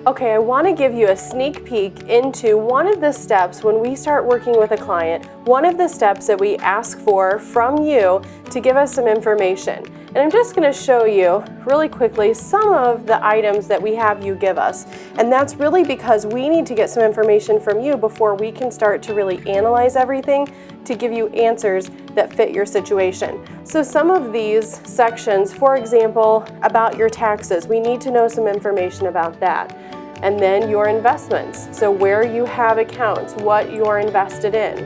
Okay, I want to give you a sneak peek into one of the steps when we start working with a client, one of the steps that we ask for from you to give us some information. And I'm just going to show you really quickly some of the items that we have you give us. And that's really because we need to get some information from you before we can start to really analyze everything to give you answers that fit your situation. So some of these sections, for example, about your taxes, we need to know some information about that. And then your investments, so where you have accounts, what you're invested in.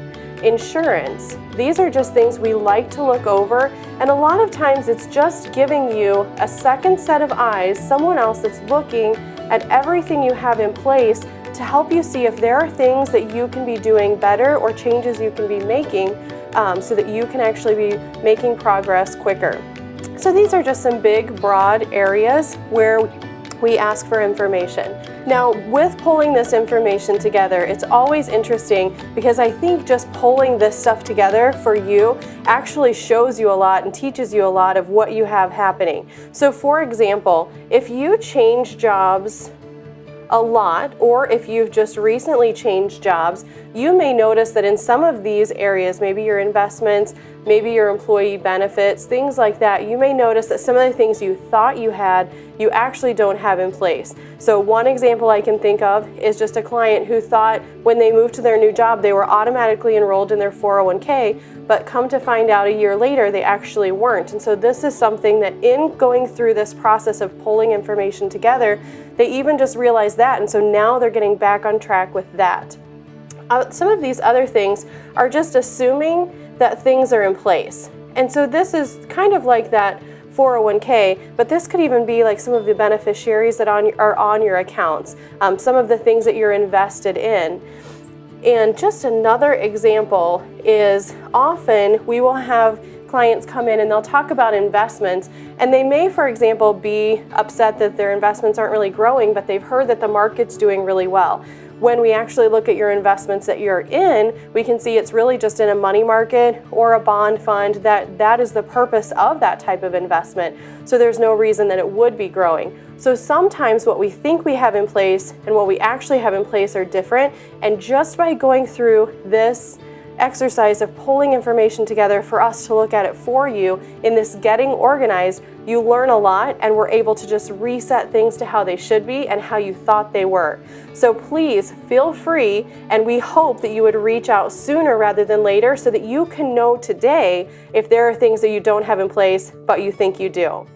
Insurance, these are just things we like to look over, and a lot of times it's just giving you a second set of eyes, someone else that's looking at everything you have in place to help you see if there are things that you can be doing better or changes you can be making so that you can actually be making progress quicker. So these are just some big, broad areas where we ask for information. Now, with pulling this information together, it's always interesting because I think just pulling this stuff together for you actually shows you a lot and teaches you a lot of what you have happening. So for example, if you change jobs a lot, or if you've just recently changed jobs, you may notice that in some of these areas, maybe your investments, maybe your employee benefits, things like that, you may notice that some of the things you thought you had, you actually don't have in place. So one example I can think of is just a client who thought when they moved to their new job, they were automatically enrolled in their 401k, but come to find out a year later, they actually weren't. And so this is something that in going through this process of pulling information together, they even just realized that, and so now they're getting back on track with that. Some of these other things are just assuming that things are in place. And so this is kind of like that 401k, but this could even be like some of the beneficiaries that are on your accounts, some of the things that you're invested in. And just another example is often we will have clients come in and they'll talk about investments, and they may, for example, be upset that their investments aren't really growing, but they've heard that the market's doing really well. When we actually look at your investments that you're in, we can see it's really just in a money market or a bond fund. That is the purpose of that type of investment. So there's no reason that it would be growing. So sometimes what we think we have in place and what we actually have in place are different. And just by going through this exercise of pulling information together for us to look at it for you in this getting organized, you learn a lot, and we're able to just reset things to how they should be and how you thought they were. So please feel free, and we hope that you would reach out sooner rather than later so that you can know today if there are things that you don't have in place but you think you do.